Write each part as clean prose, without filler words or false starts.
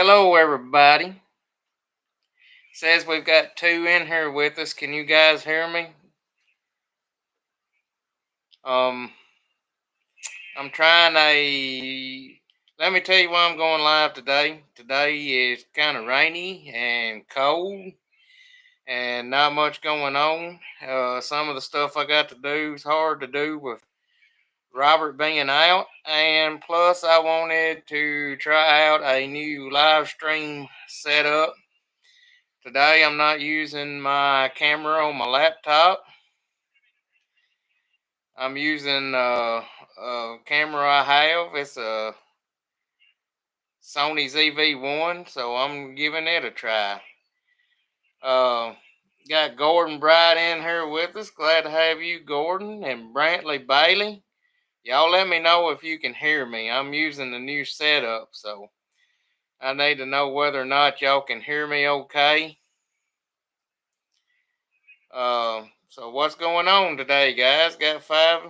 Hello, everybody. Says we've got two in here with us. Can you guys hear me? Um, I'm trying a. Let me tell you why I'm going live today. Today is kind of rainy and cold, and not much going on. Some of the stuff I got to do is hard to do with Robert being out, and plus I wanted to try out a new live stream setup. Today I'm not using my camera on my laptop. I'm using a camera I have. It's a Sony ZV-1, so I'm giving it a try. Uh, got Gordon Bright in here with us. Glad to have you, Gordon, and Brantley Bailey. Y'all let me know if you can hear me. I'm using the new setup, so I need to know whether or not y'all can hear me okay. So what's going on today, guys? Got five?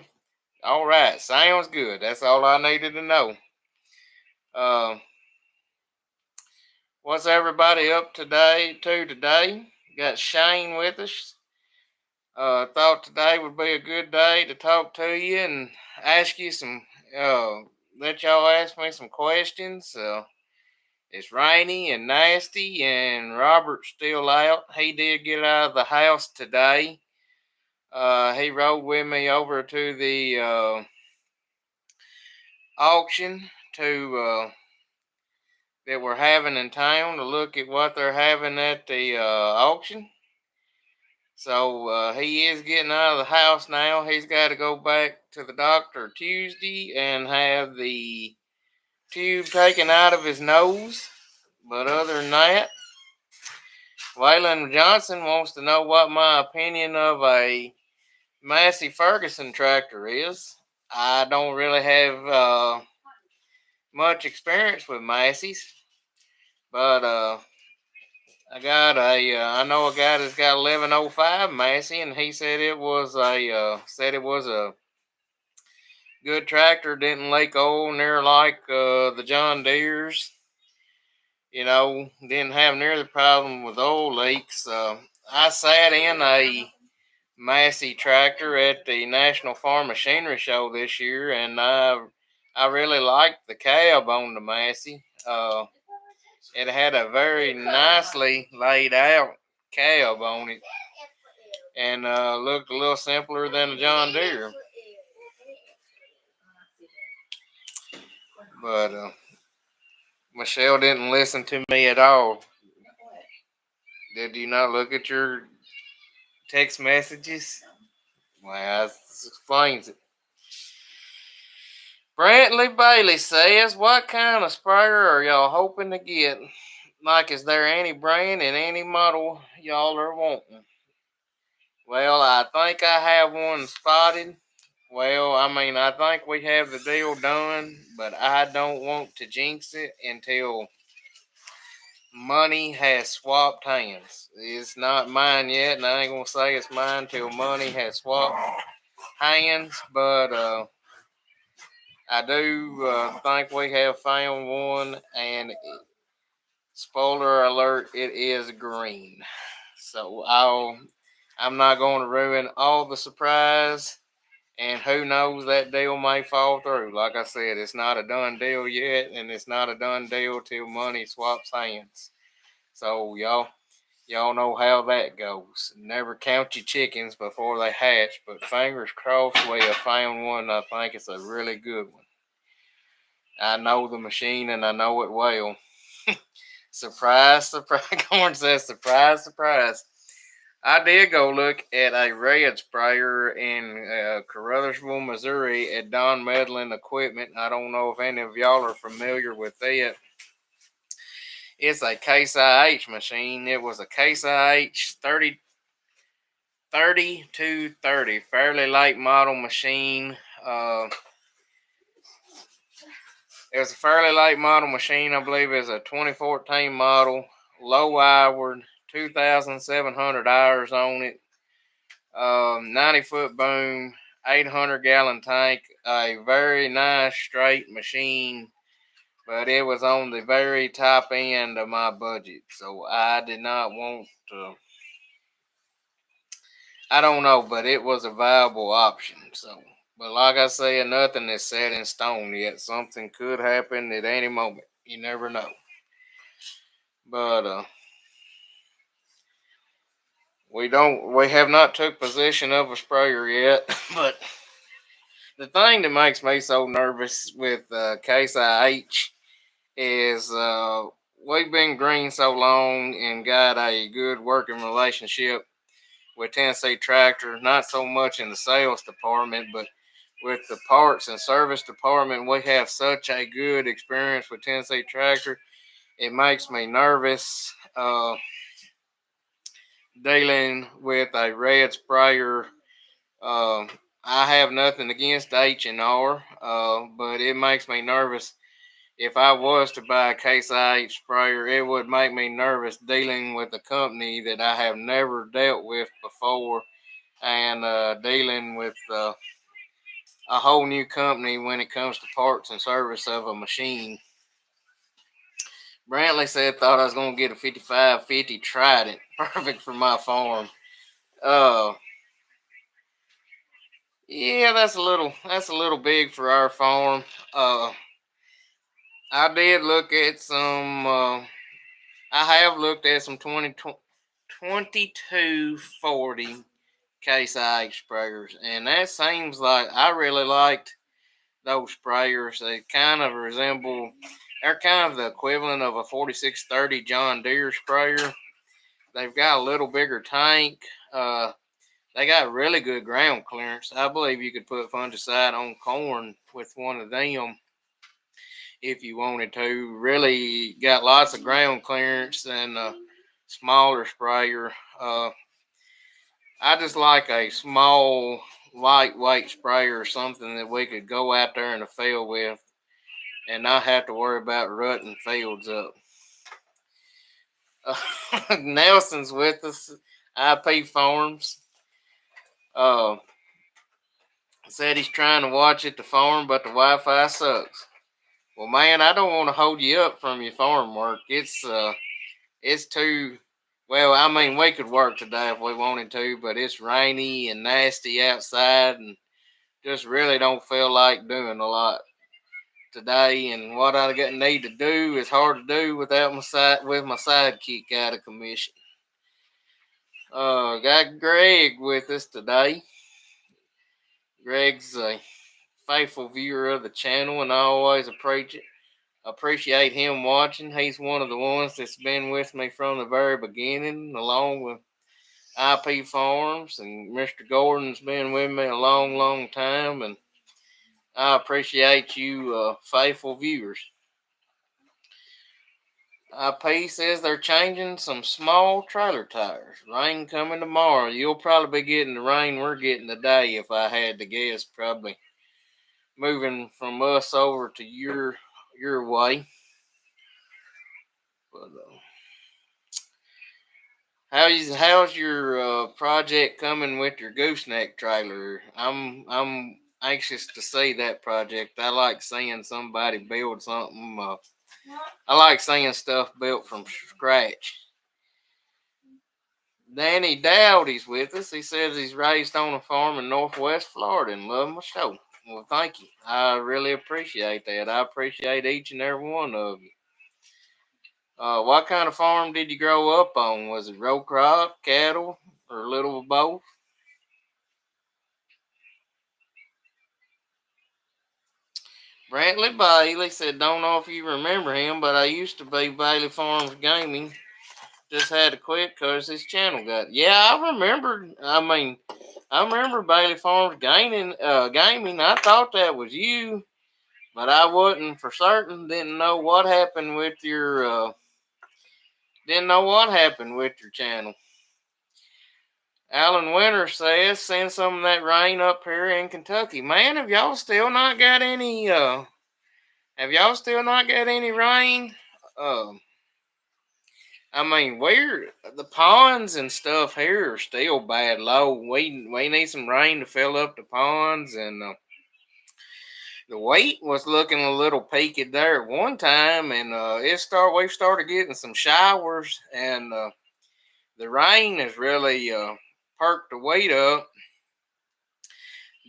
All right, sounds good. That's all I needed to know. Uh, what's everybody up today? Got Shane with us. Thought today would be a good day to talk to you and ask you some. Uh, let y'all ask me some questions. It's rainy and nasty, and Robert's still out. He did get out of the house today. He rode with me over to the auction that we're having in town to look at what they're having at the auction. So he is getting out of the house now. He's got to go back to the doctor Tuesday and have the tube taken out of his nose. But other than that, Waylon Johnson wants to know what my opinion of a Massey Ferguson tractor is. I don't really have much experience with Massey's, but I know a guy that's got 1105 Massey, and he said it was a good tractor. Didn't leak oil near like the John Deere's. Didn't have near the problem with oil leaks. I sat in a Massey tractor at the National Farm Machinery Show this year, and I really liked the cab on the Massey. It had a very nicely laid out cab on it, and looked a little simpler than a John Deere. But Michelle didn't listen to me at all. Did you not look at your text messages? Well, that explains it. Brantley Bailey says, "What kind of sprayer are y'all hoping to get? Like, is there any brand and any model y'all are wanting?" Well, I think I have one spotted. Well, I mean, I think we have the deal done, but I don't want to jinx it until money has swapped hands. It's not mine yet, and I ain't gonna say it's mine till money has swapped hands. But I do think we have found one, and spoiler alert, it is green. So I'm not going to ruin all the surprise. And who knows, that deal may fall through. Like I said, it's not a done deal yet, and it's not a done deal till money swaps hands. So y'all know how that goes. Never count your chickens before they hatch, but fingers crossed we have found one. I think it's a really good one. I know the machine and I know it well. Surprise, surprise. Corn says, surprise, surprise. I did go look at a red sprayer in Caruthersville, Missouri at Don Medlin Equipment. I don't know if any of y'all are familiar with it. It's a Case IH machine. It was a Case IH 3230, fairly late model machine. It was a fairly late model machine. I believe it's a 2014 model, low hour, 2,700 hours on it. 90-foot boom, 800-gallon tank, a very nice straight machine. but it was on the very top end of my budget, so I did not want to. I don't know, but it was a viable option. So, but like I said, nothing is set in stone yet. Something could happen at any moment. You never know. But we have not took possession of a sprayer yet. But the thing that makes me so nervous with Case IH is we've been green so long and got a good working relationship with Tennessee Tractor, not so much in the sales department, but with the parts and service department. We have such a good experience with Tennessee Tractor. It makes me nervous dealing with a red sprayer. Um, I have nothing against H&R, but it makes me nervous. If I was to buy a Case IH sprayer, it would make me nervous dealing with a company that I have never dealt with before, and dealing with a whole new company when it comes to parts and service of a machine. Brantley said thought I was gonna get a 5550 Trident, perfect for my farm. Uh, yeah, that's a little big for our farm. Uh, I did look at some. I have looked at some 2240 Case IH sprayers, and that seems like I really liked those sprayers. They kind of resemble, they're kind of the equivalent of a 4630 John Deere sprayer. They've got a little bigger tank. They got really good ground clearance. I believe you could put fungicide on corn with one of them if you wanted to. Really got lots of ground clearance and a smaller sprayer. I just like a small, lightweight sprayer or something that we could go out there in the field with and not have to worry about rutting fields up. Nelson's with us, IP Farms. Uh, Said he's trying to watch at the farm, but the Wi-Fi sucks. Well, man, I don't want to hold you up from your farm work. It's too. Well, I mean, we could work today if we wanted to, but it's rainy and nasty outside, and just really don't feel like doing a lot today. And what need to do is hard to do without my sidekick out of commission. Got Greg with us today. Greg's a faithful viewer of the channel, and I always appreciate him watching. He's one of the ones that's been with me from the very beginning, along with IP Farms, and Mr. Gordon's been with me a long, long time, and I appreciate you, faithful viewers. IP says they're changing some small trailer tires. Rain coming tomorrow. You'll probably be getting the rain we're getting today, if I had to guess. Probably moving from us over to your way. But how's your project coming with your gooseneck trailer? I'm anxious to see that project. I like seeing somebody build something. I like seeing stuff built from scratch. Danny Dowdy's with us. He says he's raised on a farm in Northwest Florida and love my show. Well, thank you. I really appreciate that. I appreciate each and every one of you. What kind of farm did you grow up on? Was it row crop, cattle, or a little of both? Brantley Bailey said, don't know if you remember him, but I used to be Bailey Farms Gaming. Just had to quit because his channel got. Yeah, I remember. I remember Bailey Farms gaming. I thought that was you, but I wasn't for certain. Didn't know what happened with your channel. Alan Winter says, send some of that rain up here in Kentucky. Man, have y'all still not got any rain? Um we're the ponds and stuff here are still bad low. We need some rain to fill up the ponds, and the weight was looking a little peaked there at one time, and we started getting some showers, and the rain has really perked the weight up.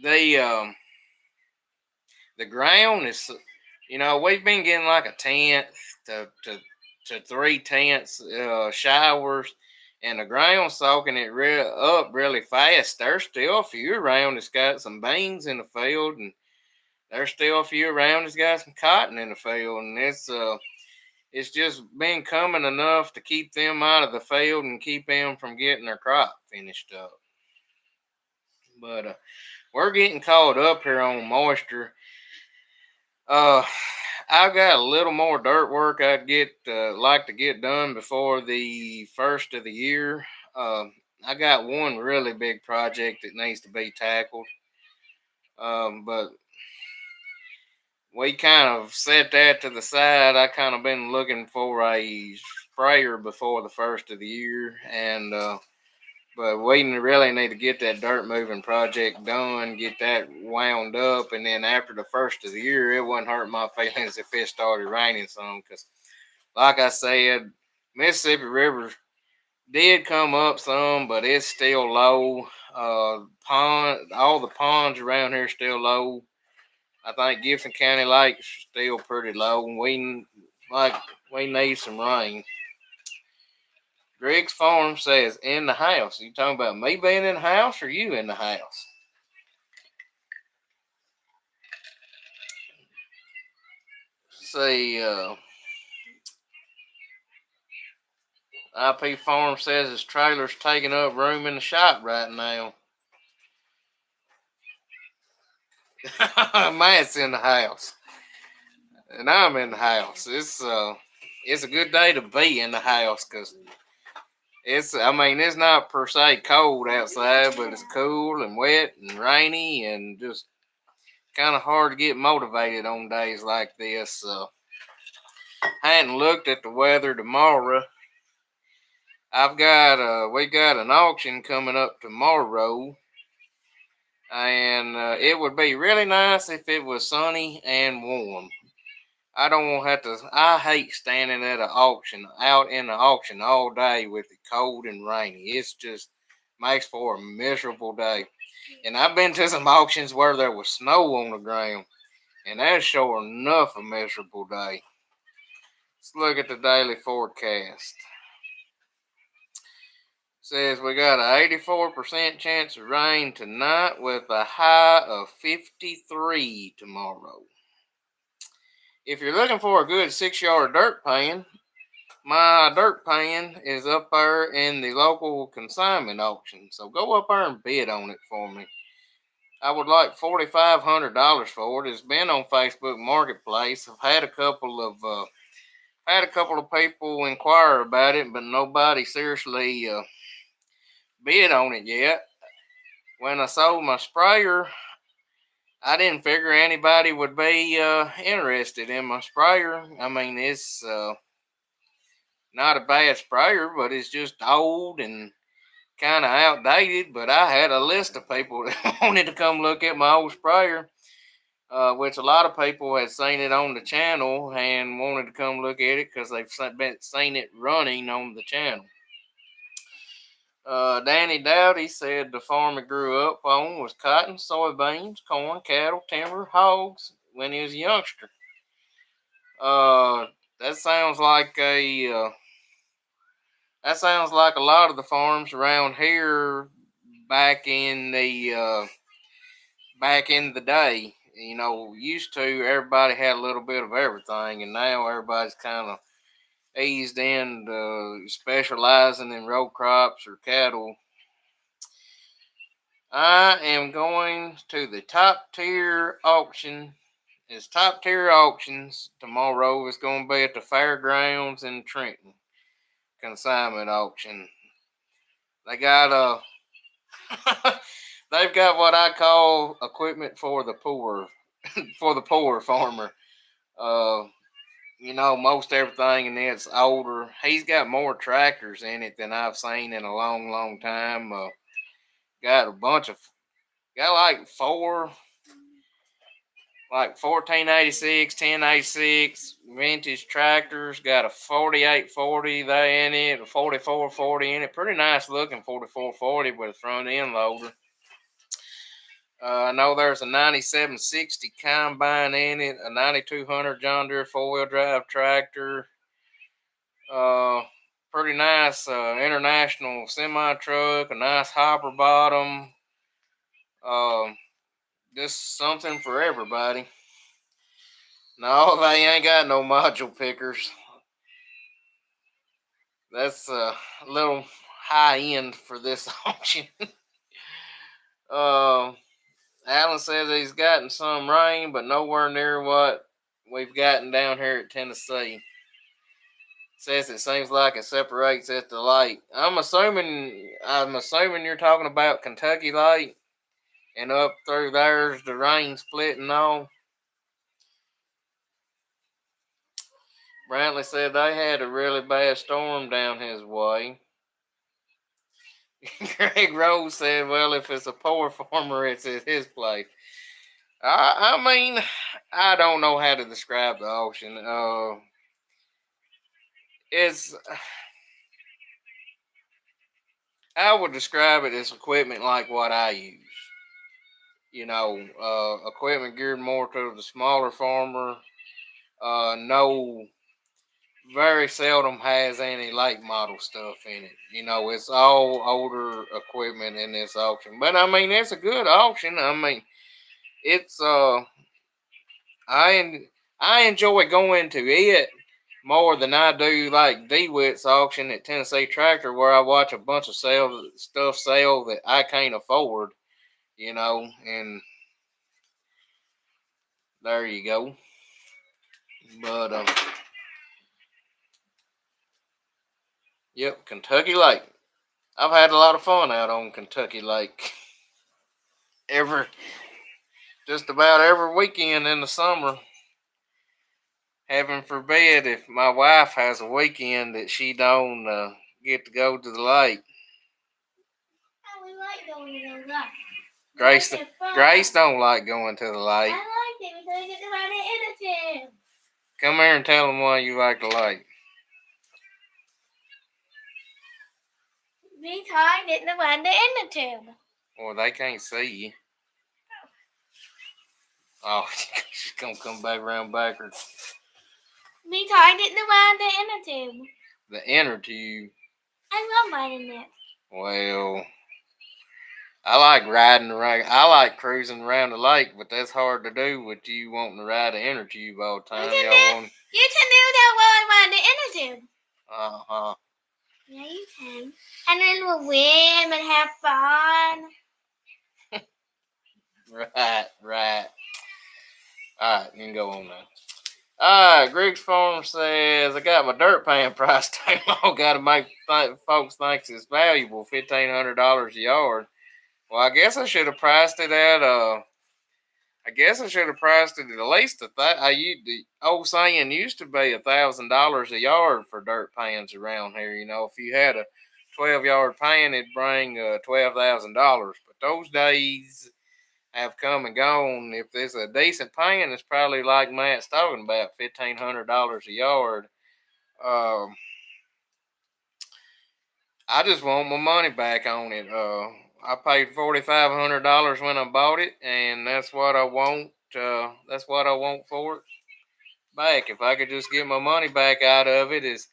The the ground is, we've been getting like a tenth to 3/10 showers, and the ground soaking it up really fast. There's still a few around that's got some beans in the field, and there's still a few around that's got some cotton in the field, and it's just been coming enough to keep them out of the field and keep them from getting their crop finished up. But we're getting caught up here on moisture. Uh, I've got a little more dirt work I'd like to get done before the first of the year. I got one really big project that needs to be tackled, but we kind of set that to the side. I kind of been looking for a sprayer before the first of the year, and but we really need to get that dirt moving project done, get that wound up, and then after the first of the year, it wouldn't hurt my feelings if it started raining some. Because, like I said, Mississippi River did come up some, but it's still low. All the ponds around here still low. I think Gibson County Lake's still pretty low, and we need some rain. Greg's Farm says in the house. You talking about me being in the house or you in the house? See, IP Farm says his trailer's taking up room in the shop right now. Matt's in the house, and I'm in the house. It's a good day to be in the house because it's not per se cold outside, but it's cool and wet and rainy and just kind of hard to get motivated on days like this. I hadn't looked at the weather tomorrow. We got an auction coming up tomorrow, and it would be really nice if it was sunny and warm. I don't want to have to. I hate standing at an auction, out in the auction all day with it cold and rainy. It's just makes for a miserable day. And I've been to some auctions where there was snow on the ground, and that's sure enough a miserable day. Let's look at the daily forecast. Says we got an 84% chance of rain tonight with a high of 53 tomorrow. If you're looking for a good 6-yard dirt pan, my dirt pan is up there in the local consignment auction. So go up there and bid on it for me. I would like $4,500 for it. It's been on Facebook Marketplace. I've had a couple of people inquire about it, but nobody seriously bid on it yet. When I sold my sprayer, I didn't figure anybody would be interested in my sprayer. It's not a bad sprayer, but it's just old and kind of outdated. But I had a list of people that wanted to come look at my old sprayer, which a lot of people had seen it on the channel and wanted to come look at it because they've seen it running on the channel. Danny Dowdy said the farm he grew up on was cotton, soybeans, corn, cattle, timber, hogs when he was a youngster. That sounds like a lot of the farms around here back in the day. Used to everybody had a little bit of everything, and now everybody's kind of eased in specializing in row crops or cattle. I am going to the top tier auction. It's top tier auctions tomorrow. It's going to be at the fairgrounds in Trenton. Consignment auction. They got they've got what I call equipment for the poor, for the poor farmer. Uh, most everything in it's older. He's got more tractors in it than I've seen in a long, long time. Got like like 1486, 1086 vintage tractors. Got a 4840 there in it, a 4440 in it. Pretty nice looking 4440 with a front end loader. I know there's a 9760 combine in it, a 9200 John Deere 4-wheel drive tractor. Uh, Pretty nice international semi truck, a nice hopper bottom. Just something for everybody. No, they ain't got no module pickers. That's a little high end for this auction. uh, Alan says he's gotten some rain, but nowhere near what we've gotten down here at Tennessee. Says it seems like it separates at the light. I'm assuming you're talking about Kentucky Light, and up through there's the rain splitting off. Brantley said they had a really bad storm down his way. Greg Rose said, well, if it's a poor farmer, it's at his place. I mean, I don't know how to describe the auction. I would describe it as equipment like what I use. Equipment geared more to the smaller farmer. No, very seldom has any late model stuff in it. It's all older equipment in this auction. But I mean, it's a good auction. I mean, it's I enjoy going to it more than I do like DeWitt's auction at Tennessee Tractor, where I watch a bunch of stuff sell that I can't afford. And there you go. But yep, Kentucky Lake. I've had a lot of fun out on Kentucky Lake. Just about every weekend in the summer. Heaven forbid if my wife has a weekend that she don't get to go to the lake. We like going to the lake. Grace don't like going to the lake. I like it because I get to ride it in a tube. Come here and tell them why you like the lake. Because I get to ride it in a tube. Well, they can't see you. Oh, she's gonna come back around backwards. Because I get to ride the inner tube. The inner tube? I love riding it. Well, I like riding around. I like cruising around the lake, but that's hard to do with you wanting to ride the inner tube all the time. You can do that while I ride the inner tube. Uh-huh. Yeah, you can. And then we'll swim and have fun. Right. Alright, you can go on now. Greg's Farm says, I got my dirt pan price too low. Got to make folks think it's valuable, $1,500 a yard. Well, I guess I should have priced it at at least the old saying used to be $1,000 a yard for dirt pans around here. If you had a 12-yard pan, it'd bring $12,000. But those days have come and gone. If it's a decent pan, it's probably like Matt's talking about, $1,500 a yard. I just want my money back on it. I paid $4,500 when I bought it, and that's what I want. That's what I want for it back. If I could just get my money back out of it, as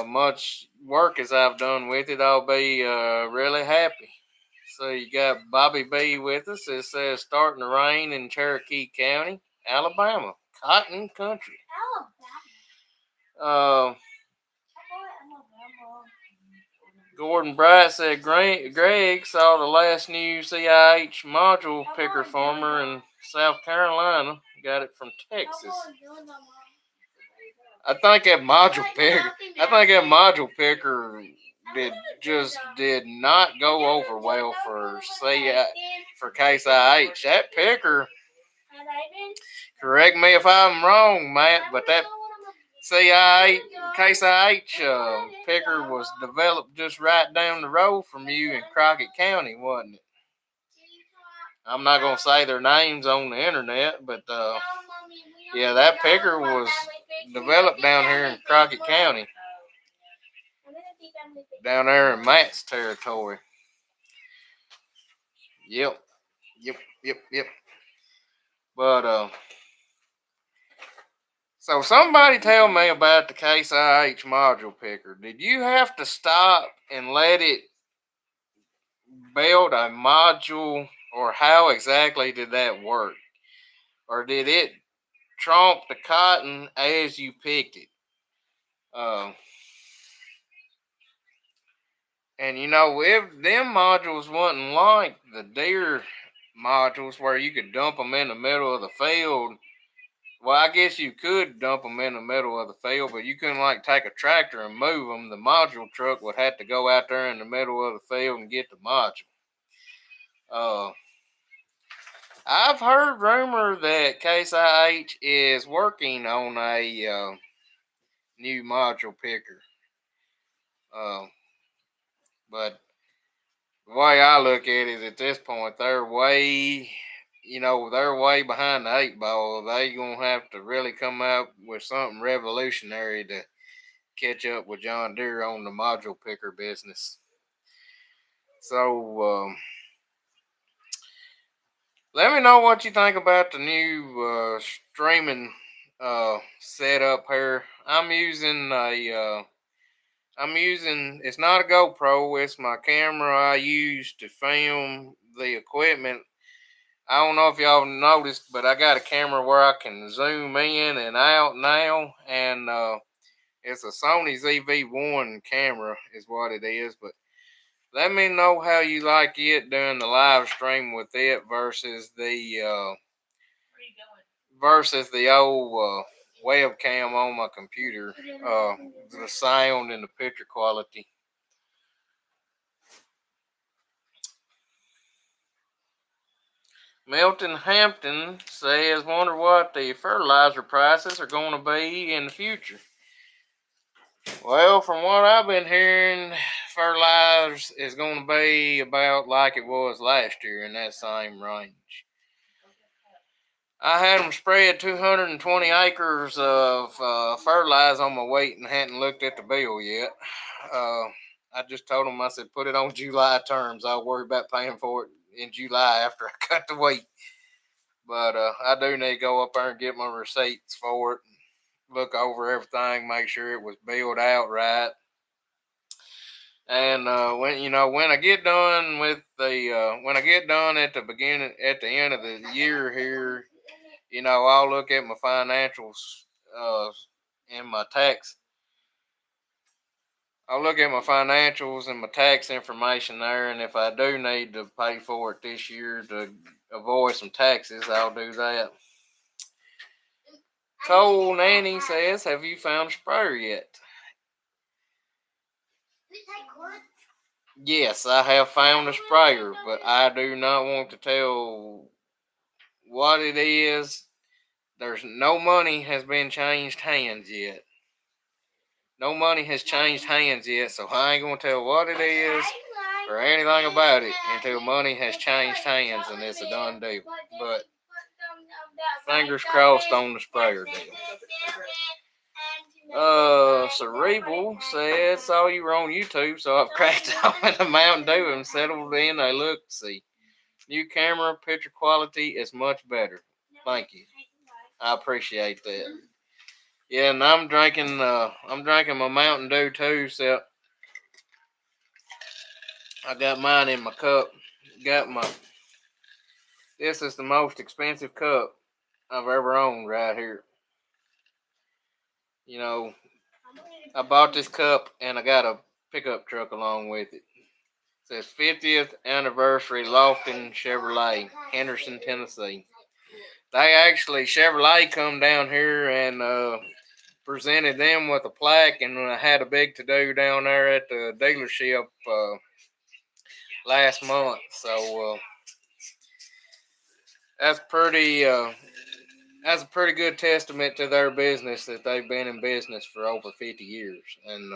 much work as I've done with it, I'll be really happy. So you got Bobby B with us. It says starting to rain in Cherokee County, Alabama, cotton country. Gordon Bright said Greg saw the last new CIH module picker farmer in South Carolina. Got it from Texas. I think that module picker did not go over well for Case IH. That picker, correct me if I'm wrong, Matt, but that Case IH picker was developed just right down the road from you in Crockett County, wasn't it? I'm not gonna say their names on the internet, but yeah, that picker was developed down here in Crockett County, down there in Matt's territory. Yep, yep. But so somebody tell me about the Case IH module picker. Did you have to stop and let it build a module, or how exactly did that work? Or did it tromp the cotton as you picked it? And you know, if them modules wasn't like the Deere modules where you could dump them in the middle of the field, well, I guess you could dump them in the middle of the field, but you couldn't like take a tractor and move them. The module truck would have to go out there in the middle of the field and get the module. I've heard rumor that Case IH is working on a new module picker. But the way I look at it at this point, they're way behind the eight ball. They gonna have to really come out with something revolutionary to catch up with John Deere on the module picker business. So let me know what you think about the new streaming setup here. I'm using it's not a GoPro, it's my camera I use to film the equipment. I don't know if y'all noticed, but I got a camera where I can zoom in and out now, and it's a Sony ZV-1 camera is what it is. But let me know how you like it during the live stream with it versus the old webcam on my computer. The sound and the picture quality. Milton Hampton says, wonder what the fertilizer prices are going to be in the future. Well, from what I've been hearing, fertilizer is going to be about like it was last year, in that same range. I had them spread 220 acres of fertilizer on my weight and hadn't looked at the bill yet. I just told them, I said, put it on July terms. I'll worry about paying for it in July after I cut the weight. But I do need to go up there and get my receipts for it, look over everything, make sure it was billed out right. And when I get done with when I get done at the end of the year here, I'll look at my financials and my tax. I'll look at my financials and my tax information there, and if I do need to pay for it this year to avoid some taxes, I'll do that. Cole Nanny says, have you found a sprayer yet? Yes, I have found a sprayer, but I do not want to tell what it is. There's no money has been changed hands yet. No money has changed hands yet, so I ain't gonna tell what it is or anything about it until money has changed hands and it's a done deal. But fingers crossed on the sprayer deal. Cerebral says, saw you were on YouTube, so I've cracked open a Mountain Dew and settled in a look-see. New camera, picture quality is much better. Thank you. I appreciate that. Yeah, and I'm drinking my Mountain Dew too, so I got mine in my cup. This is the most expensive cup I've ever owned right here. I bought this cup and I got a pickup truck along with it. It says 50th anniversary Lofton Chevrolet, Henderson, Tennessee. Chevrolet come down here and presented them with a plaque, and I had a big to-do down there at the dealership last month. So that's a pretty good testament to their business that they've been in business for over 50 years. And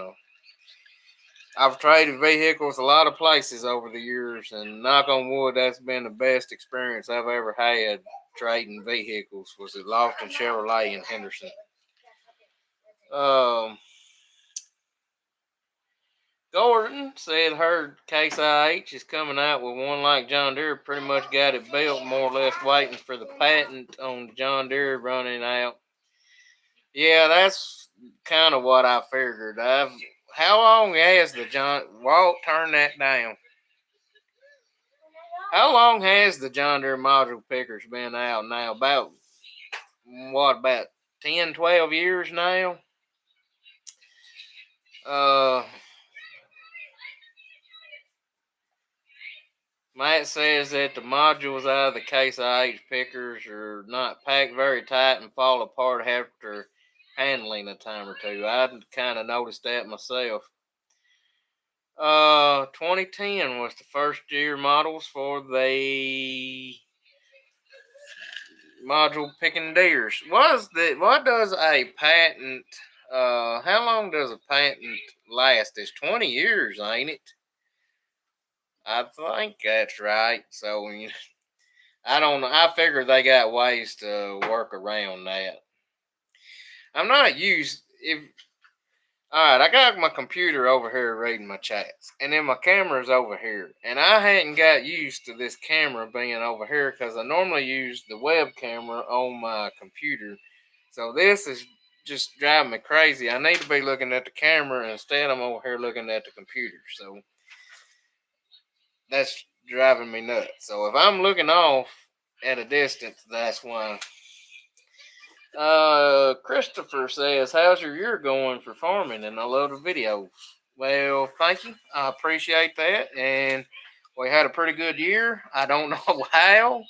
I've traded vehicles a lot of places over the years, and knock on wood, that's been the best experience I've ever had trading vehicles. Was at Lofton Chevrolet in Henderson. Um, Gordon said her Case IH is coming out with one like John Deere. Pretty much got it built, more or less waiting for the patent on John Deere running out. Yeah, that's kind of what I figured. How long has the John Walt turn that down? How long has the John Deere module pickers been out now? About what? About 10, 12 years now. Uh, Matt says that the modules out of the Case IH pickers are not packed very tight and fall apart after handling a time or two. I kind of noticed that myself. 2010 was the first year models for the module picking deers. What does a patent? How long does a patent last? It's 20 years, ain't it? I think that's right. So I don't know. I figure they got ways to work around that. I'm not used if. All right, I got my computer over here reading my chats, and then my camera's over here, and I hadn't got used to this camera being over here because I normally use the web camera on my computer. So this is just driving me crazy. I need to be looking at the camera, and instead I'm over here looking at the computer. So that's driving me nuts. So if I'm looking off at a distance, that's why. Christopher says, "How's your year going for farming?" And I love the videos. Well, thank you. I appreciate that. And we had a pretty good year. I don't know how.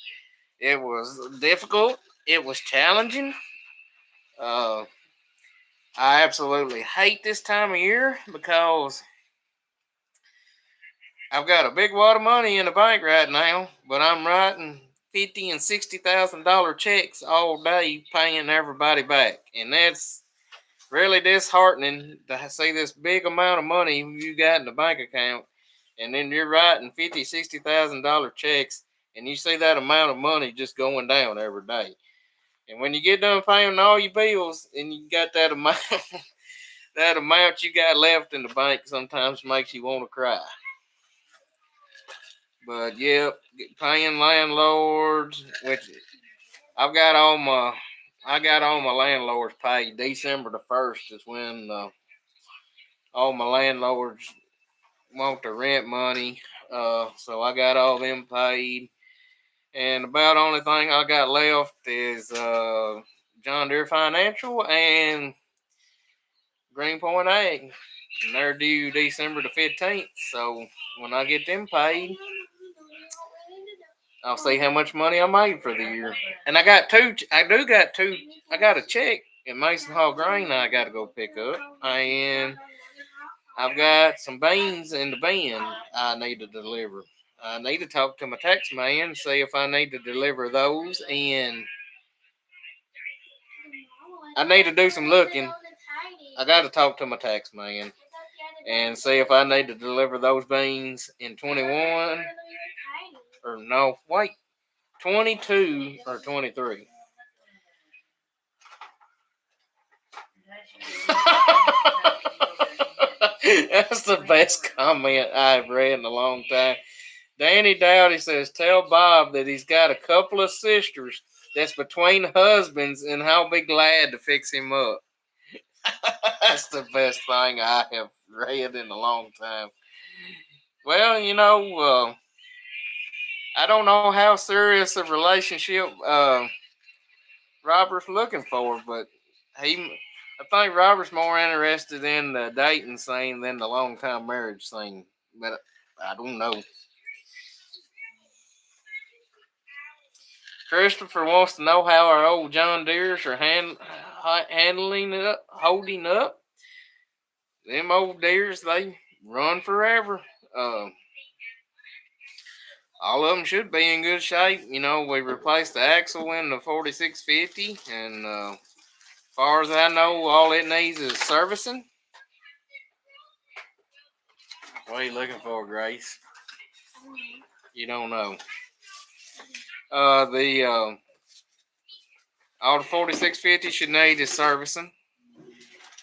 It was difficult. It was challenging. Uh, I absolutely hate this time of year because I've got a big wad of money in the bank right now, but I'm writing $50,000 and $60,000 checks all day, paying everybody back, and that's really disheartening to see this big amount of money you got in the bank account, and then you're writing $50,000, $60,000 checks, and you see that amount of money just going down every day. And when you get done paying all your bills, and you got that amount, that amount you got left in the bank, sometimes makes you want to cry. But yeah, paying landlords, which I've got all my, I got all my landlords paid. December the 1st is when all my landlords want the rent money. So I got all them paid. And about the only thing I got left is John Deere Financial and Greenpoint Ag. And they're due December the 15th. So when I get them paid, I'll see how much money I made for the year. And I got two. I got a check at Mason Hall Grain I got to go pick up. And I've got some beans in the bin I need to deliver. I need to talk to my tax man, see if I need to deliver those. And I need to do some looking. I got to talk to my tax man and see if I need to deliver those beans in 21 or no, wait, 22 or 23. That's the best comment I've read in a long time. Danny Dowdy says, "Tell Bob that he's got a couple of sisters that's between husbands and I'll be glad to fix him up." That's the best thing I have read in a long time. Well, I don't know how serious a relationship Robert's looking for, but I think Robert's more interested in the dating scene than the long time marriage scene. But I don't know. Christopher wants to know how our old John Deeres are holding up. Them old Deeres, they run forever. All of them should be in good shape. We replaced the axle in the 4650, and as far as I know, all it needs is servicing. What are you looking for, Grace? You don't know. All the 4650 should need is servicing.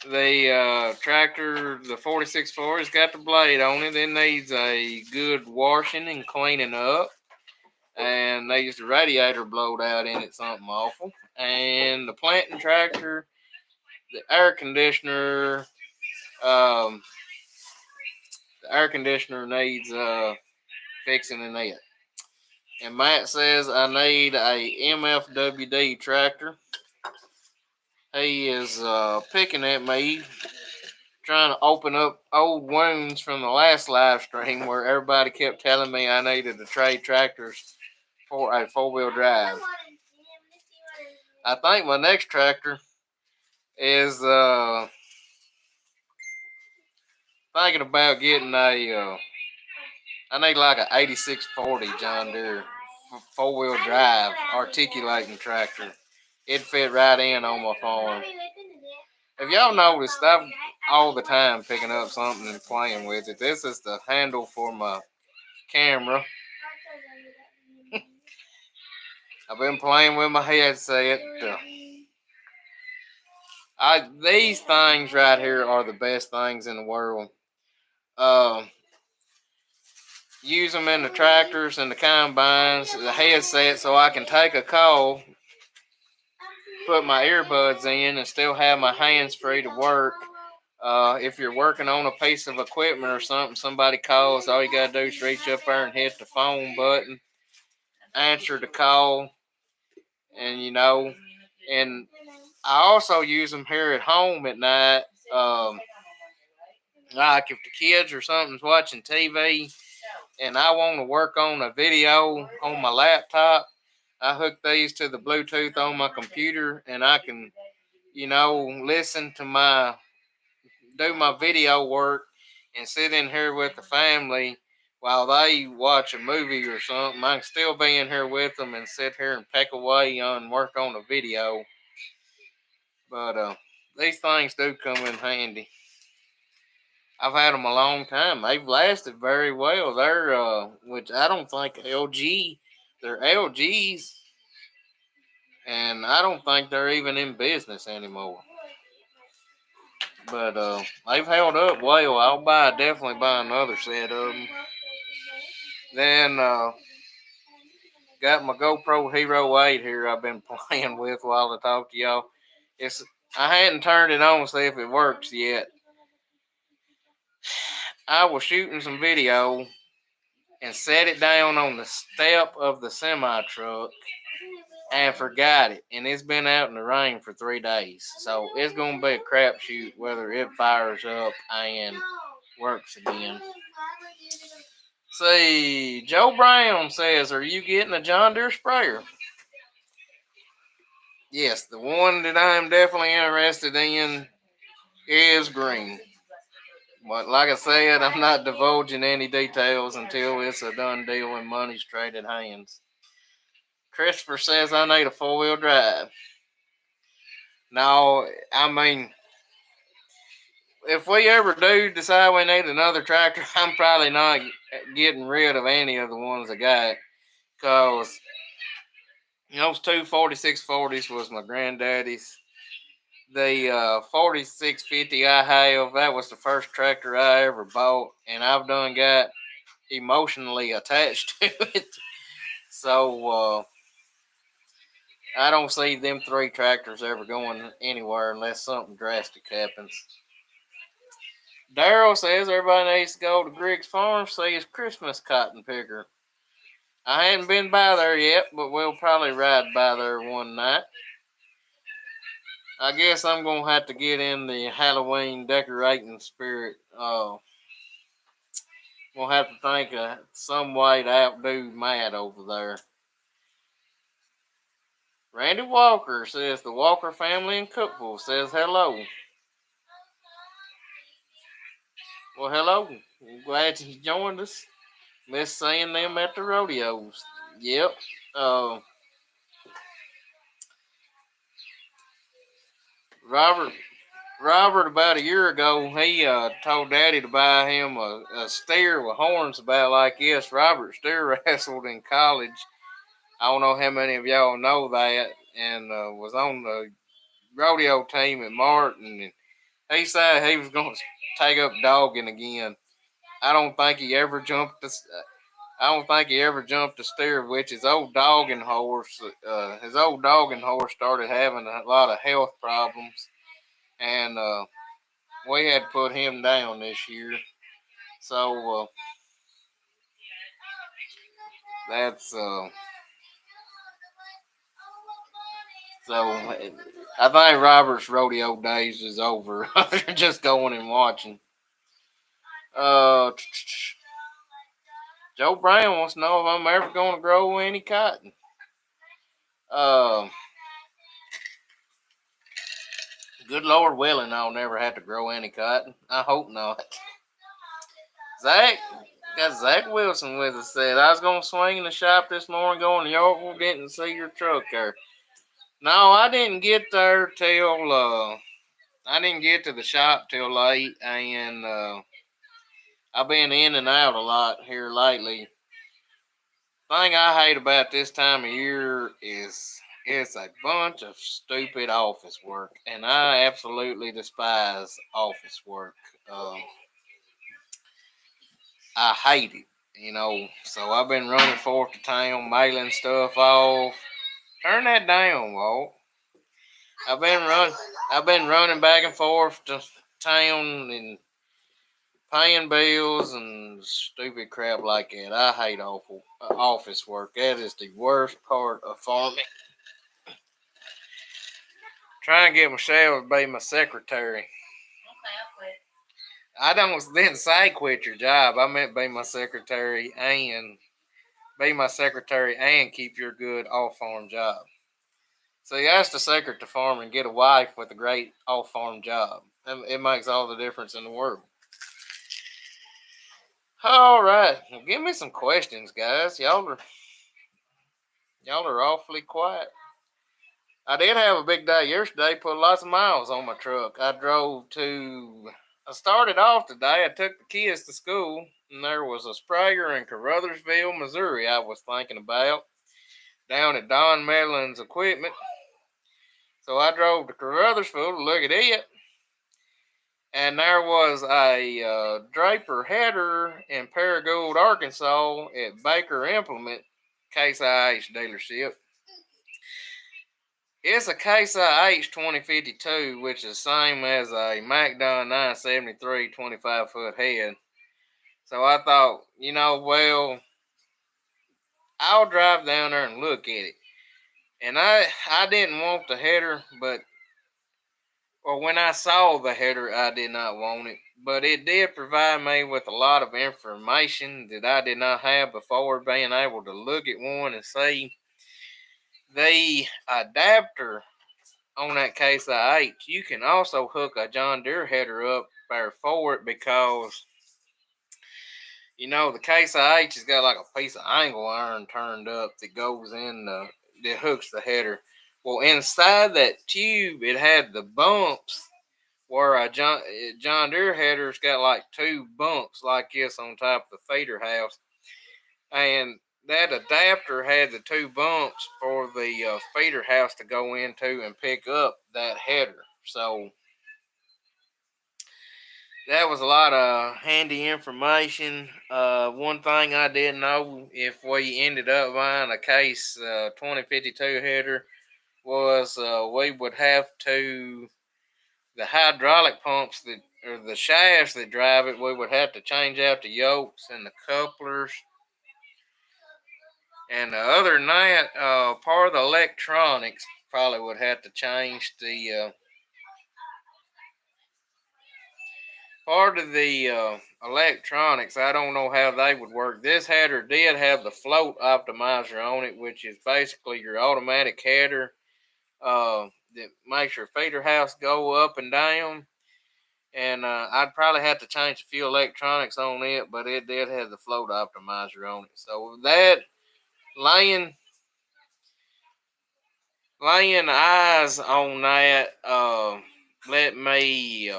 The tractor, the 46.4, has got the blade on it. It needs a good washing and cleaning up. And they used the radiator blowed out in it, something awful. And the planting tractor, the air conditioner, um, needs fixing in it. And Matt says I need a MFWD tractor. He is picking at me, trying to open up old wounds from the last live stream where everybody kept telling me I needed to trade tractors for a 4-wheel drive. I think my next tractor is thinking about getting I need like an 8640 John Deere 4-wheel drive articulating tractor. It'd fit right in on my farm. If y'all noticed, I'm all the time picking up something and playing with it. This is the handle for my camera. I've been playing with my headset. These things right here are the best things in the world. Use them in the tractors and the combines, the headset, so I can take a call, put my earbuds in, and still have my hands free to work. If you're working on a piece of equipment or something, somebody calls, all you gotta do is reach up there and hit the phone button, answer the call, and and I also use them here at home at night. Like if the kids or something's watching TV and I want to work on a video on my laptop, I hook these to the Bluetooth on my computer and I can, listen to do my video work and sit in here with the family while they watch a movie or something. I can still be in here with them and sit here and peck away on work on a video. But these things do come in handy. I've had them a long time. They've lasted very well. They're which I don't think LG. They're LGs, and I don't think they're even in business anymore. But they've held up well. I'll definitely buy another set of them. Then got my GoPro Hero 8 here. I've been playing with while I talk to y'all. I hadn't turned it on to see if it works yet. I was shooting some video and set it down on the step of the semi truck and forgot it. And it's been out in the rain for 3 days. So it's going to be a crapshoot whether it fires up and works again. See, Joe Brown says, are you getting a John Deere sprayer? Yes, the one that I'm definitely interested in is green. But like I said, I'm not divulging any details until it's a done deal and money's traded hands. Christopher says I need a 4-wheel drive. No, I mean, if we ever do decide we need another tractor, I'm probably not getting rid of any of the ones I got. Because those two 4640s was my granddaddy's. The 4650 I have, that was the first tractor I ever bought, and I've done got emotionally attached to it. So I don't see them 3 tractors ever going anywhere unless something drastic happens. Daryl says everybody needs to go to Griggs Farm, see his Christmas cotton picker. I hadn't been by there yet, but we'll probably ride by there one night. I guess I'm going to have to get in the Halloween decorating spirit. We'll have to think of some way to outdo Matt over there. Randy Walker says the Walker family in Cookville says hello. Well, hello. I'm glad you joined us. Miss seeing them at the rodeos. Yep. Robert Robert, about a year ago, he told Daddy to buy him a steer with horns about like this. Robert steer wrestled in college. I don't know how many of y'all know that, and was on the rodeo team at Martin. And he said he was going to take up dogging again. I don't think he ever jumped the. I don't think he ever jumped a steer, which his old dogging horse. His old dogging horse started having a lot of health problems, and we had to put him down this year. So that's so. I think Robert's rodeo days is over. They're just going and watching. Uh, Joe Brown wants to know if I'm ever going to grow any cotton. Uh, Good Lord willing, I'll never have to grow any cotton. I hope not. Zach, got Zach Wilson with us. Said I was going to swing in the shop this morning, going to Yorkville, getting to see your truck there. No, I didn't get there till I didn't get to the shop till late, and I've been in and out a lot here lately. Thing I hate about this time of year is it's a bunch of stupid office work, and I absolutely despise office work. I hate it, So I've been running forth to town, mailing stuff off. Turn that down, Walt. I've been run. I've been running back and forth to town and paying bills and stupid crap like that. I hate awful office work. That is the worst part of farming. Try and get Michelle to be my secretary. Didn't say quit your job. I meant be my secretary and keep your good off farm job. So you ask the secret to farm and get a wife with a great off farm job. It makes all the difference in the world. All right, well, give me some questions, guys. Y'all are awfully quiet. I did have a big day yesterday. Put lots of miles on my truck. I started off today. I took the kids to school, and there was a sprayer in Caruthersville, Missouri. I was thinking about down at Don Medlin's equipment. So I drove to Caruthersville to look at it, and there was a Draper header in Paragould, Arkansas at Baker Implement Case IH dealership. It's a Case IH 2052, which is the same as a MacDon 973 25-foot head. So I thought, I'll drive down there and look at it. And I didn't want the header, or when I saw the header, I did not want it. But it did provide me with a lot of information that I did not have before, being able to look at one and see the adapter on that Case IH. You can also hook a John Deere header up there for it because, the Case IH has got like a piece of angle iron turned up that goes in, that hooks the header. Well, inside that tube, it had the bumps where a John Deere header's got like two bumps like this on top of the feeder house. And that adapter had the two bumps for the feeder house to go into and pick up that header. So that was a lot of handy information. One thing I didn't know, if we ended up buying a Case 2052 header, was we would have to, the hydraulic pumps or the shafts that drive it, we would have to change out the yokes and the couplers. And other than that, part of the electronics probably would have to change the part of the electronics. I don't know how they would work. This header did have the float optimizer on it, which is basically your automatic header that makes your feeder house go up and down. And I'd probably have to change a few electronics on it, but it did have the float optimizer on it. So that laying eyes on that let me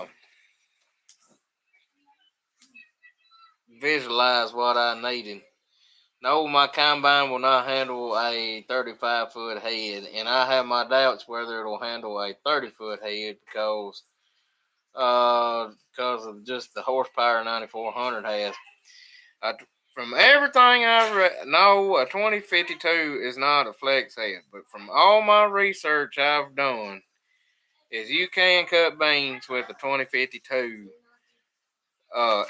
visualize what I needed. No, my combine will not handle a 35-foot head, and I have my doubts whether it'll handle a 30-foot head because of just the horsepower 9400 has. I, from everything I've read, no, a 2052 is not a flex head, but from all my research I've done, is you can cut beans with a 2052.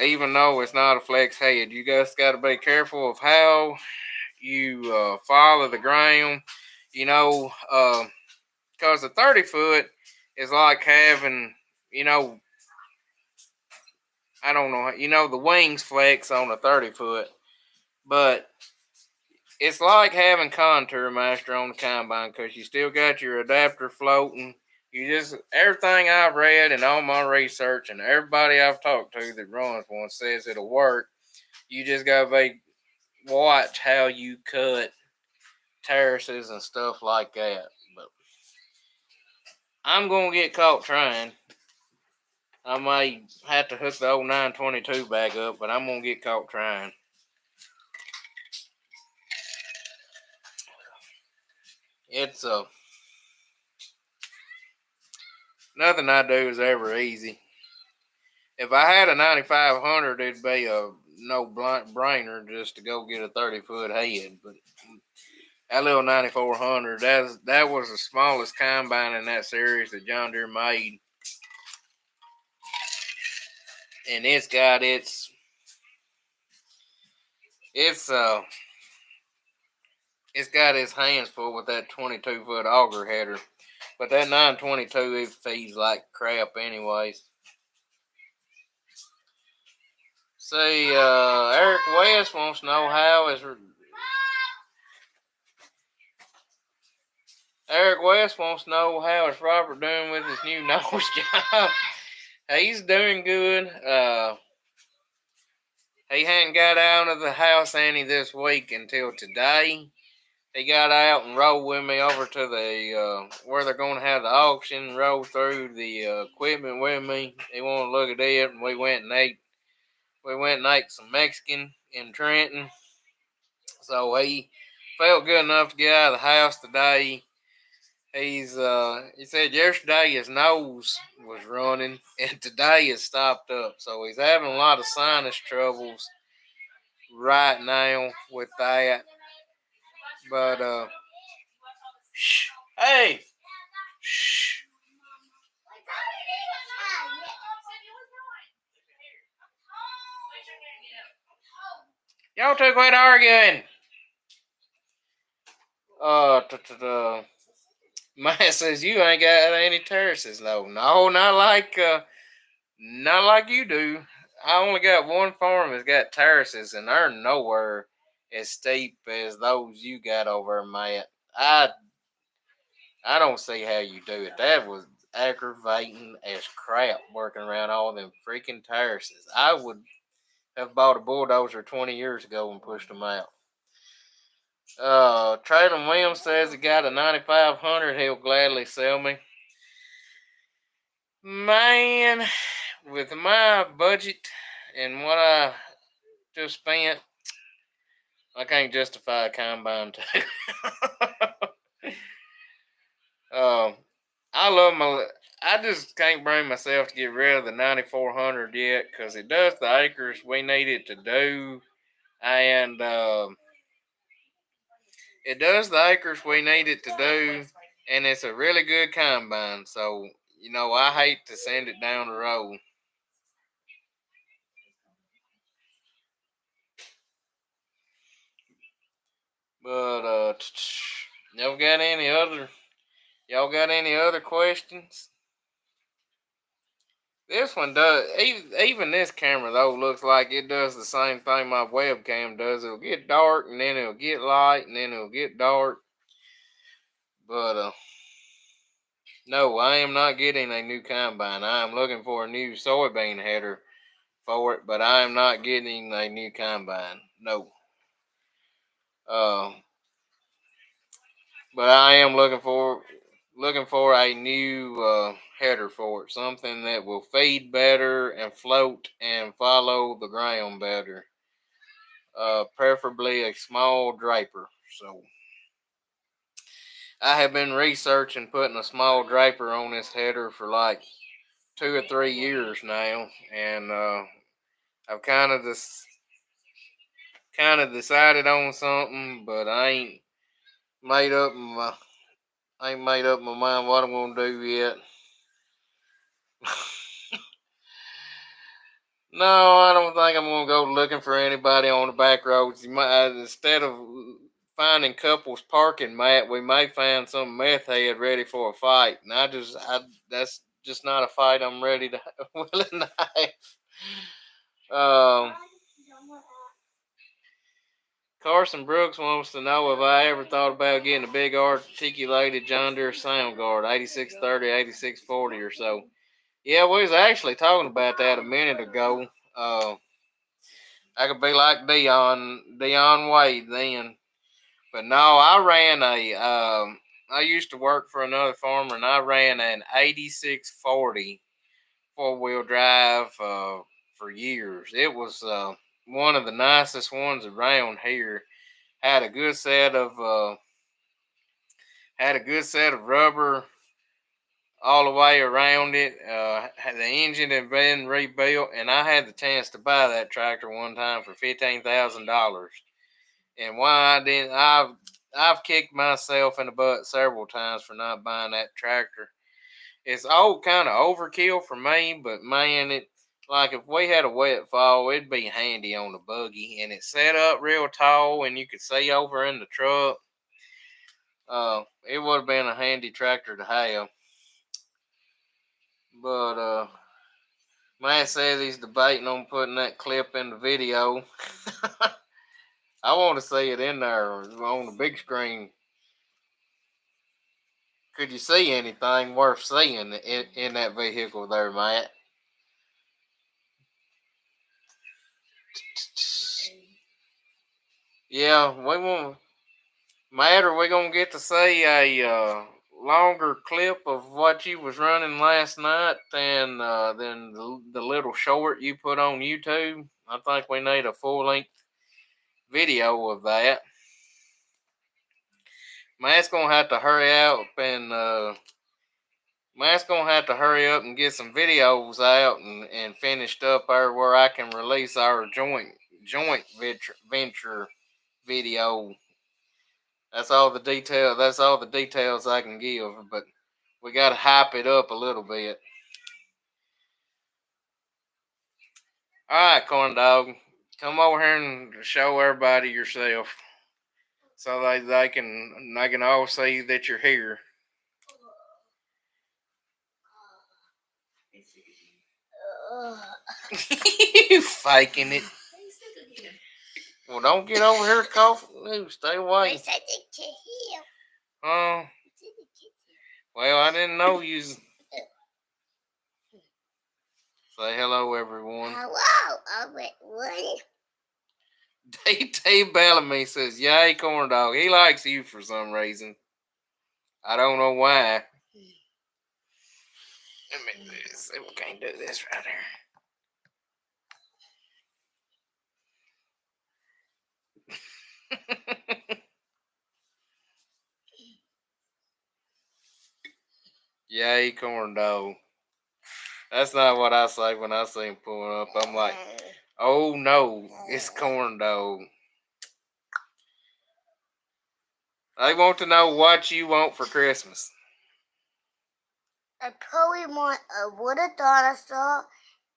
Even though it's not a flex head, you just got to be careful of how you follow the ground. You know, because the 30-foot is like having, you know, I don't know, the wings flex on a 30-foot, but it's like having Contour Master on the combine because you still got your adapter floating. Everything I've read and all my research and everybody I've talked to that runs one says it'll work. You just gotta watch how you cut terraces and stuff like that. But I'm gonna get caught trying. I may have to hook the old 922 back up, but I'm gonna get caught trying. It's nothing I do is ever easy. If I had a 9500, it'd be a no brainer just to go get a 30-foot head. But that little 9400, that was the smallest combine in that series that John Deere made, and it's got its hands full with that 22-foot auger header. But that 922, it feeds like crap anyways. See, Eric West wants to know how is Robert doing with his new nose job. He's doing good. He hadn't got out of the house any this week until today. He got out and rode with me over to the where they're going to have the auction. Rode through the equipment with me. He wanted to look at it, and we went and ate. We went and ate some Mexican in Trenton. So he felt good enough to get out of the house today. He said yesterday his nose was running, and today it stopped up. So he's having a lot of sinus troubles right now with that. But shh, hey, shh. Y'all two quit arguing. Matt says you ain't got any terraces though. No, not like you do. I only got one farm that's got terraces, and they're nowhere as steep as those you got over there, Matt. I don't see how you do it. That was aggravating as crap working around all them freaking terraces. I would have bought a bulldozer 20 years ago and pushed them out. Traylon Williams says he got a 9500 he'll gladly sell me. Man, with my budget and what I just spent, I can't justify a combine too. I just can't bring myself to get rid of the 9400 yet because it does the acres we need it to do, and it does the acres we need it to do, and it's a really good combine. So I hate to send it down the road. But y'all got any other questions? This one does. Even this camera though looks like it does the same thing my webcam does. It'll get dark and then it'll get light and then it'll get dark. But no, I am not getting a new combine. I am looking for a new soybean header for it, but I am not getting a new combine. No. But I am looking for a new header for it, something that will feed better and float and follow the ground better. Preferably a small draper. So I have been researching putting a small draper on this header for like 2 or 3 years now, and I've kind of decided on something, but made up my I ain't made up my mind what I'm gonna do yet. No, I don't think I'm gonna go looking for anybody on the back roads. Instead of finding couples parking mat, we may find some meth head ready for a fight. And that's just not a fight I'm ready to willing to have. Carson Brooks wants to know if I ever thought about getting a big articulated John Deere sound guard, 8630, 8640 or so. Yeah, we was actually talking about that a minute ago. I could be like Dion Wade then. But no, I used to work for another farmer and I ran an 8640 four-wheel drive for years. It was one of the nicest ones around here. Had a good set of rubber all the way around it. The engine had been rebuilt, and I had the chance to buy that tractor one time for $15,000. And why I didn't, I've kicked myself in the butt several times for not buying that tractor. It's all kind of overkill for me, but man, it like if we had a wet fall, it'd be handy on the buggy, and it's set up real tall, and you could see over in the truck. It would have been a handy tractor to have. But man says he's debating on putting that clip in the video. I want to see it in there on the big screen. Could you see anything worth seeing in that vehicle there, Matt? Yeah, we want Matt. Are we gonna get to see a longer clip of what you was running last night than the little short you put on YouTube? I think we need a full length video of that. Matt's gonna have to hurry up and get some videos out and finished up there where I can release our joint venture video. That's all the detail. That's all the details I can give. But we gotta hype it up a little bit. All right, corn dog, come over here and show everybody yourself, so they can all see that you're here. You faking it. Well, don't get over here coughing. No, stay away. Well, I didn't know you. Say hello, everyone. Hello, everyone. DT Bellamy says, "Yay, corn dog." He likes you for some reason. I don't know why. Let me do this. We can't do this right here. Yay, corn dog. That's not what I say when I see him pulling up. I'm like, oh no, it's corn dog. They want to know what you want for Christmas. I probably want a wooden dinosaur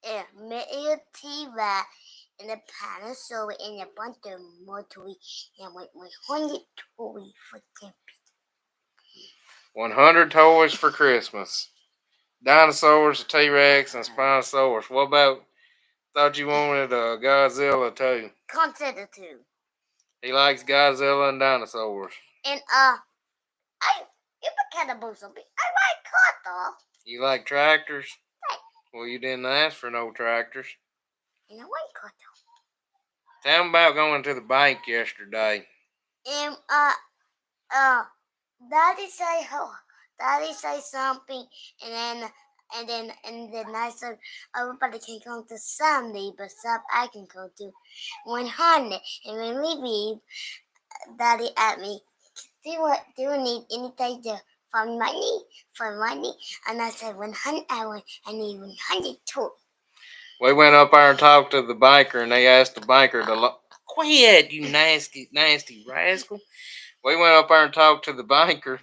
and a mini T-Rex and a Panasonic and a bunch of more toys and 100 toys for them. 100 toys for Christmas. Dinosaurs, T-Rex, and Spinosaurus. What about, thought you wanted a Godzilla too? Consider two. He likes Godzilla and dinosaurs. And you kind of move something. I like cars. You like tractors? Right. Well, you didn't ask for no tractors. And I like cars. Tell them about going to the bank yesterday. And Daddy say something, and then And then I said everybody can come to 70, but some I can go to 100. And when we leave, Daddy asked me, do you need anything for money? And I said 100. I need 100 too. We went up there and talked to the banker, and they asked the banker to quit, you nasty rascal. We went up there and talked to the banker,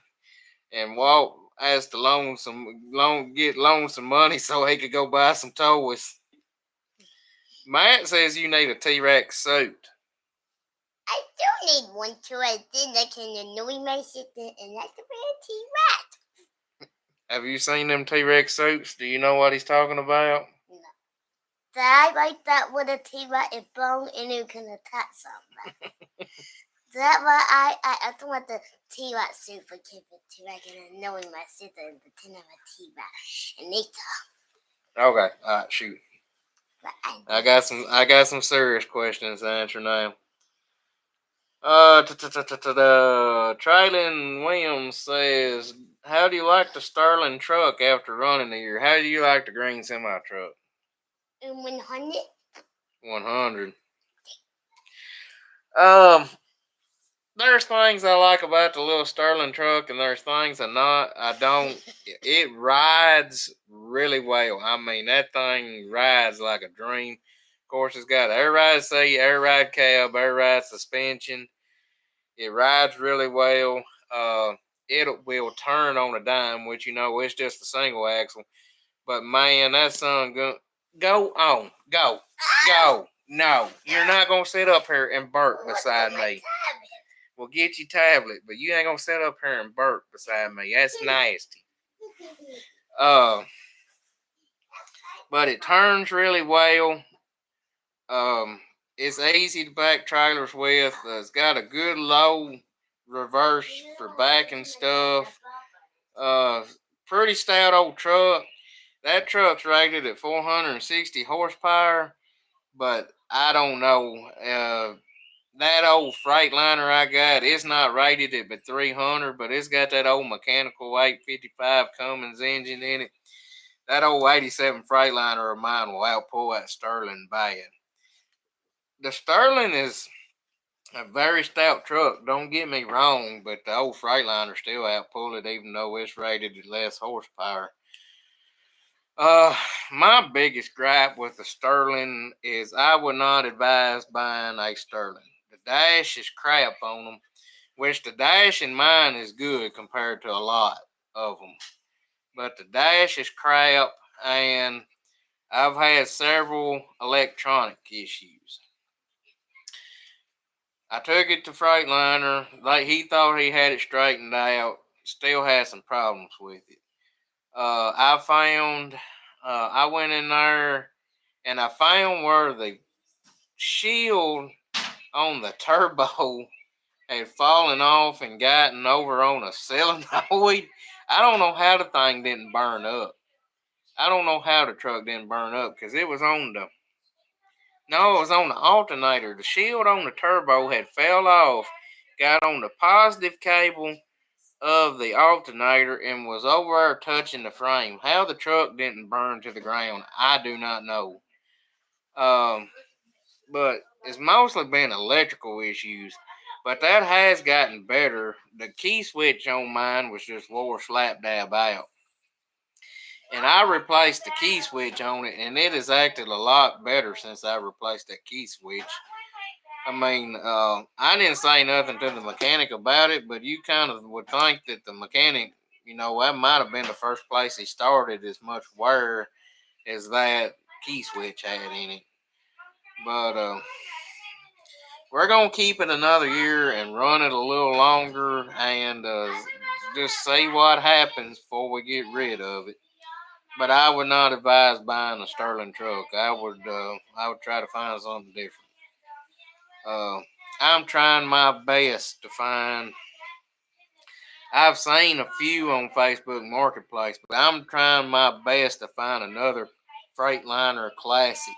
and Walt asked to loan some money so he could go buy some toys. Matt says you need a T-Rex suit. I do need one too. I can annoy my sister, and that's a T-Rex. Have you seen them T-Rex suits? Do you know what he's talking about? No. I like that with a T-Rex is bone and you can attack something. That's why I don't want the T-Rex suit for keeping T-Rex and annoying my sister and pretend I'm a T-Rex and later. Okay, alright, shoot. I got some serious questions to answer now. Traylon Williams says, how do you like the Sterling truck after running a year? How do you like the green semi truck? 100. 100. There's things I like about the little Sterling truck, and there's things I don't. It rides really well. I mean, that thing rides like a dream. Of course, it's got air ride seat, air ride cab, air ride suspension. It rides really well. It will turn on a dime, which it's just a single axle. But man, that son go on, go. No, you're not gonna sit up here and burp beside me. Well, get your tablet, but you ain't gonna sit up here and burp beside me. That's nasty. But it turns really well. It's easy to back trailers with. It's got a good low reverse for backing stuff. Pretty stout old truck. That truck's rated at 460 horsepower, but I don't know. That old Freightliner I got, it's not rated at but 300, but it's got that old mechanical 855 Cummins engine in it. That old 87 Freightliner of mine will outpull that Sterling bad. The Sterling is a very stout truck, don't get me wrong, but the old Freightliner still outpull it even though it's rated at less horsepower. My biggest gripe with the Sterling is I would not advise buying a Sterling. The dash is crap on them, which the dash in mine is good compared to a lot of them. But the dash is crap, and I've had several electronic issues. I took it to Freightliner. Like he thought he had it straightened out. Still had some problems with it. I went in there and I found where the shield on the turbo had fallen off and gotten over on a solenoid. I don't know how the thing didn't burn up. I don't know how the truck didn't burn up because it was on the alternator. The shield on the turbo had fell off, got on the positive cable of the alternator and was over there touching the frame. How the truck didn't burn to the ground, I do not know. But it's mostly been electrical issues. But that has gotten better. The key switch on mine was just wore slap dab out. And I replaced the key switch on it, and it has acted a lot better since I replaced that key switch. I mean, I didn't say nothing to the mechanic about it, but you kind of would think that the mechanic, that might have been the first place he started as much wear as that key switch had in it. But we're going to keep it another year and run it a little longer and just see what happens before we get rid of it. But I would not advise buying a Sterling truck. I would try to find something different. I'm trying my best to find. I've seen a few on Facebook Marketplace, but I'm trying my best to find another Freightliner Classic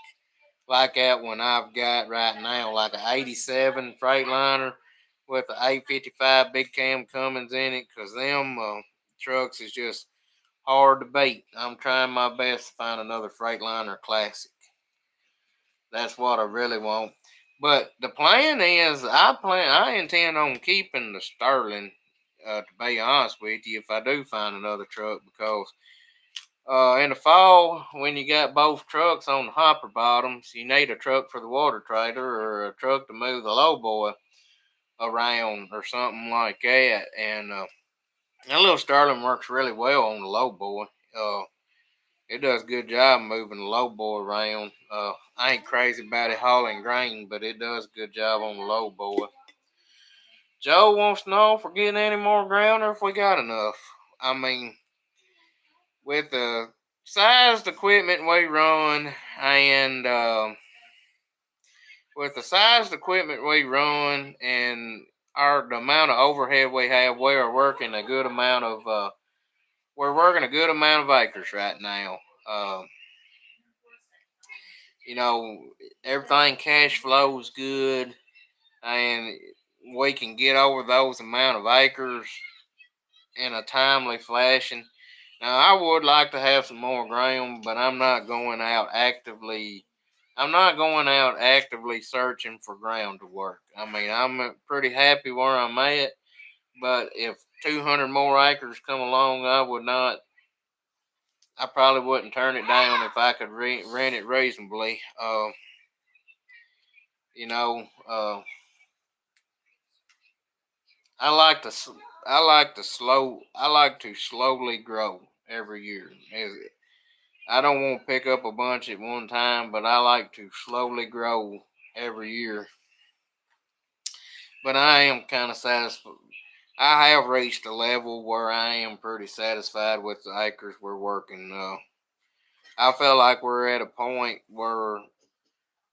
like that one I've got right now, like an 87 Freightliner with an 855 big cam Cummins in it, because them trucks is just hard to beat. I'm trying my best to find another Freightliner Classic. That's what I really want. But the plan is, I intend on keeping the Sterling. To be honest with you, if I do find another truck, because in the fall, when you got both trucks on the hopper bottoms, you need a truck for the water trailer or a truck to move the low boy around or something like that. And that little Sterling works really well on the low boy. It does a good job moving the low boy around. I ain't crazy about it hauling grain, but it does a good job on the low boy. Joe wants to know if we're getting any more ground or if we got enough. I mean, with the sized equipment we run and with the sized equipment we run and the amount of overhead we have, we are working a good amount of acres right now. You know, everything cash flows good, and we can get over those amount of acres in a timely fashion. Now, I would like to have some more ground, but I'm not going out actively. I'm not going out actively searching for ground to work. I mean, I'm pretty happy where I'm at, but if 200 more acres come along, I probably wouldn't turn it down if I could rent it reasonably. You know, I like to I like to slowly grow every year. I don't want to pick up a bunch at one time, but I like to slowly grow every year. But I am kind of satisfied. I have reached a level where I am pretty satisfied with the acres we're working. I feel like we're at a point where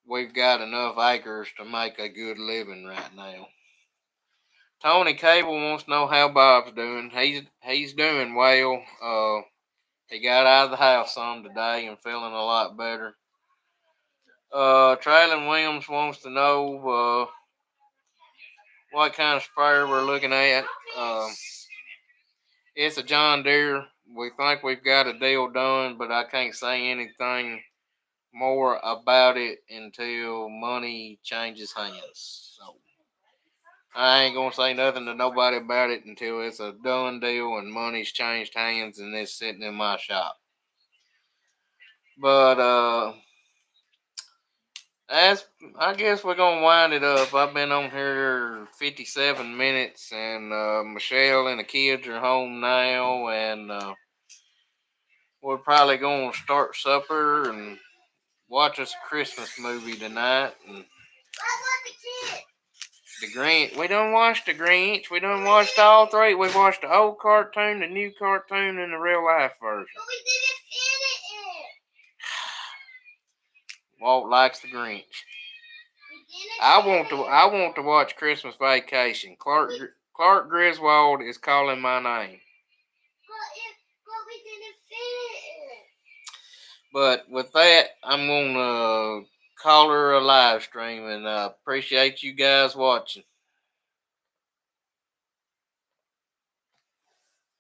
we've got enough acres to make a good living right now. Tony Cable wants to know how Bob's doing. He's doing well. He got out of the house some today and feeling a lot better. Traylon Williams wants to know what kind of sprayer we're looking at. It's a John Deere. We think we've got a deal done, but I can't say anything more about it until money changes hands. So I ain't gonna say nothing to nobody about it until it's a done deal and money's changed hands and it's sitting in my shop. But as I guess we're gonna wind it up. I've been on here 57 minutes, and Michelle and the kids are home now, and we're probably gonna start supper and watch us a Christmas movie tonight. And the Grinch. We done watched the Grinch. We done watched all three. We watched the old cartoon, the new cartoon, and the real life version. But we didn't finish it. Walt likes the Grinch. I want to watch Christmas Vacation. Clark Griswold is calling my name. But we didn't finish it. But with that, I'm gonna call her a live stream, and appreciate you guys watching.